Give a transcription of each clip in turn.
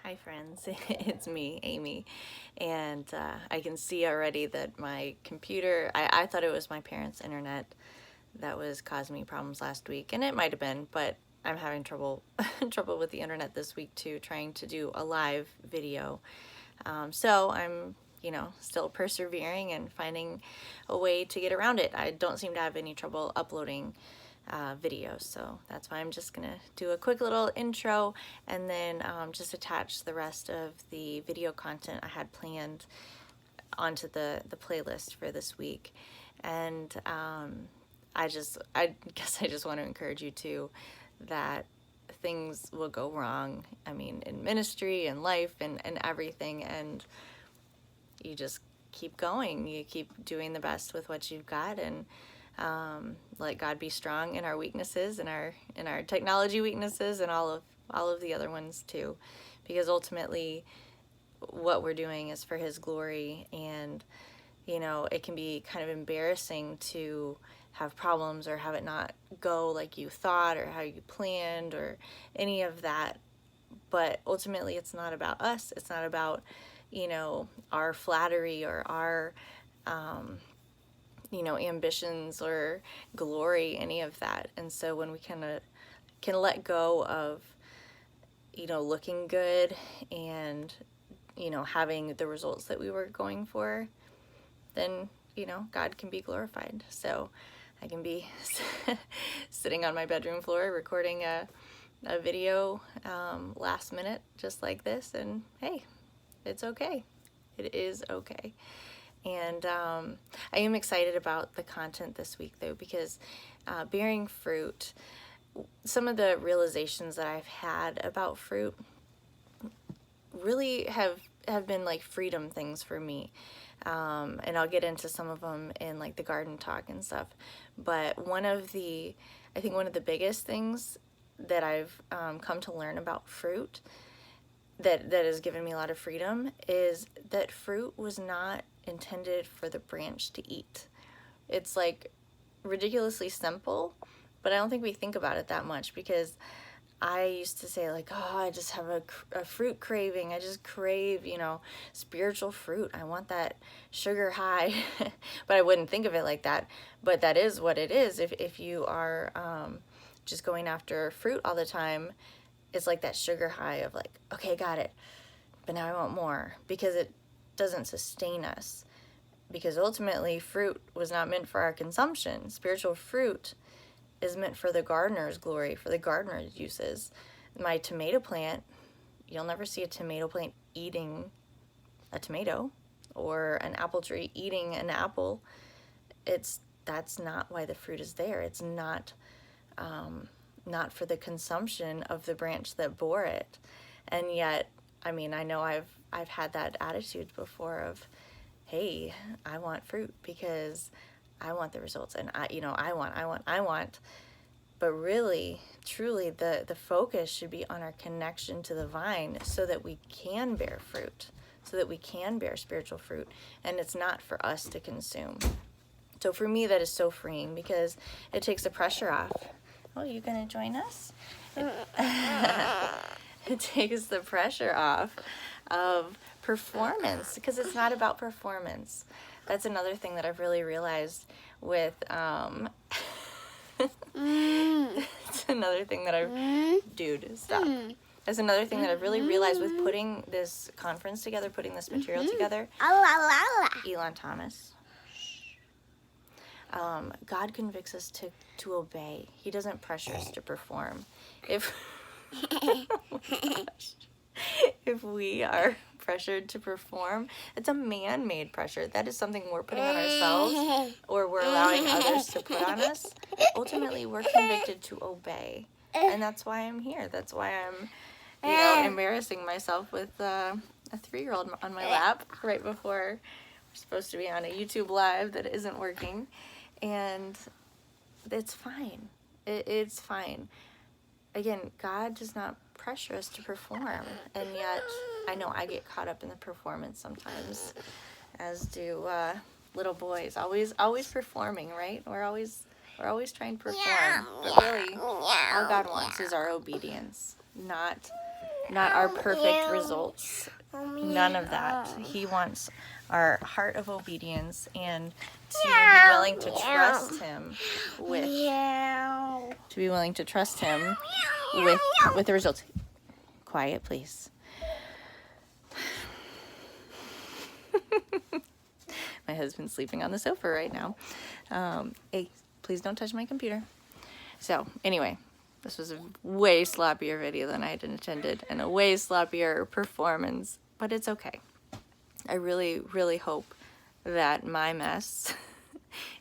Hi friends, it's me, Amy, and I can see already that my computer, I thought it was my parents' internet that was causing me problems last week, and it might have been, but I'm having trouble with the internet this week too, trying to do a live video. So I'm, still persevering and finding a way to get around it. I don't seem to have any trouble uploading videos, so that's why I'm just gonna do a quick little intro and then just attach the rest of the video content I had planned onto the playlist for this week. And I guess I just want to encourage you too that things will go wrong. I mean, in ministry and life and everything, and you just keep going. You keep doing the best with what you've got, and let God be strong in our weaknesses and in our technology weaknesses and all of the other ones too, because ultimately what we're doing is for His glory. And it can be kind of embarrassing to have problems or have it not go like you thought or how you planned or any of that. But ultimately it's not about us. It's not about our flattery or our ambitions or glory, any of that. And so when we kind of can let go of, looking good and, having the results that we were going for, then, God can be glorified. So I can be sitting on my bedroom floor recording a video last minute just like this, and hey, it's okay. It is okay. And I am excited about the content this week though, because bearing fruit, some of the realizations that I've had about fruit really have been like freedom things for me. And I'll get into some of them in like the garden talk and stuff. But I think one of the biggest things that I've come to learn about fruit that has given me a lot of freedom is that fruit was not intended for the branch to eat. It's like ridiculously simple, but I don't think we think about it that much, because I used to say like, oh, I just have a fruit craving. I just crave, spiritual fruit. I want that sugar high. But I wouldn't think of it like that. But that is what it is. If you are just going after fruit all the time, it's like that sugar high of like, okay, got it, but now I want more, because it doesn't sustain us. Because ultimately fruit was not meant for our consumption. Spiritual fruit is meant for the gardener's glory, for the gardener's uses. My tomato plant, you'll never see a tomato plant eating a tomato or an apple tree eating an apple. That's not why the fruit is there. It's not for the consumption of the branch that bore it. And yet, I mean, I know I've had that attitude before of, hey, I want fruit because I want the results, and I want. But really, truly, the focus should be on our connection to the vine, so that we can bear fruit, so that we can bear spiritual fruit, and it's not for us to consume. So for me, that is so freeing, because it takes the pressure off. Oh, you gonna join us? It takes the pressure off of performance, because it's not about performance. That's another thing that I've really realized with it's another thing that dude, stop. That's another thing that I've really realized with putting this conference together, putting this material together. Elon Thomas. God convicts us to obey. He doesn't pressure us to perform. If if we are pressured to perform, it's a man-made pressure. That is something we're putting on ourselves, or we're allowing others to put on us. Ultimately, we're convicted to obey, and that's why I'm here. That's why I'm, embarrassing myself with a 3-year-old on my lap right before we're supposed to be on a YouTube live that isn't working, and it's fine. It's fine. Again, God does not pressure us to perform, and yet I know I get caught up in the performance sometimes, as do little boys, always performing, right? We're always trying to perform, but really all God wants is our obedience, not not our perfect results. None of that. He wants our heart of obedience and to be willing to trust him with the results. Quiet, please. My husband's sleeping on the sofa right now. Hey, please don't touch my computer. So anyway, this was a way sloppier video than I had intended and a way sloppier performance, but it's okay. I really, really hope that my mess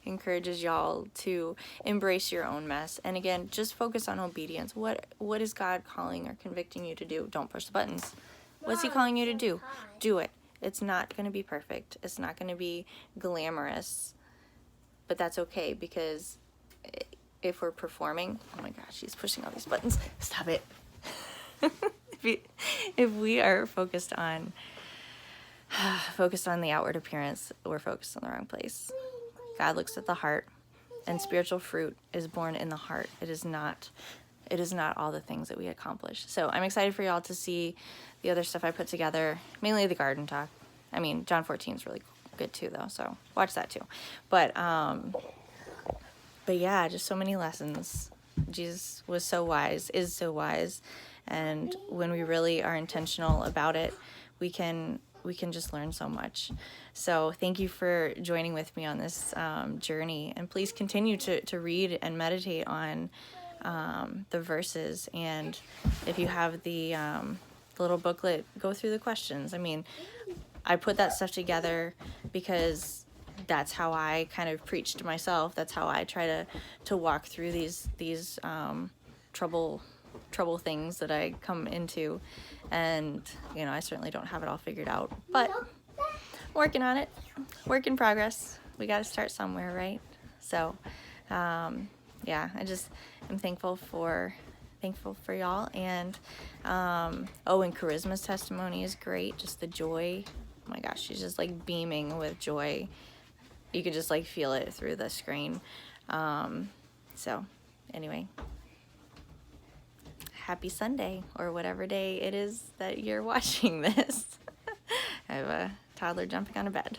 encourages y'all to embrace your own mess. And again, just focus on obedience. What is God calling or convicting you to do? Don't push the buttons. What's he calling you to do? Do it. It's not going to be perfect. It's not going to be glamorous, but that's okay, because if we're performing, oh my gosh, she's pushing all these buttons. Stop it. If we are focused on the outward appearance, we're focused on the wrong place. God looks at the heart, and spiritual fruit is born in the heart. It is not all the things that we accomplish. So I'm excited for y'all to see the other stuff I put together, mainly the garden talk. I mean, John 14 is really good too, though, so watch that too. But yeah, just so many lessons. Jesus was so wise, is so wise, and when we really are intentional about it, we can just learn so much. So thank you for joining with me on this journey, and please continue to read and meditate on the verses. And if you have the little booklet, go through the questions. I mean, I put that stuff together because that's how I kind of preach to myself. That's how I try to walk through these trouble things that I come into. And, you know, I certainly don't have it all figured out, but I'm working on it. Work in progress. We got to start somewhere, right? So, yeah, I just am thankful for y'all. And, and Charisma's testimony is great. Just the joy. Oh my gosh, she's just like beaming with joy. You could just like feel it through the screen. So anyway, happy Sunday, or whatever day it is that you're watching this. I have a toddler jumping on a bed.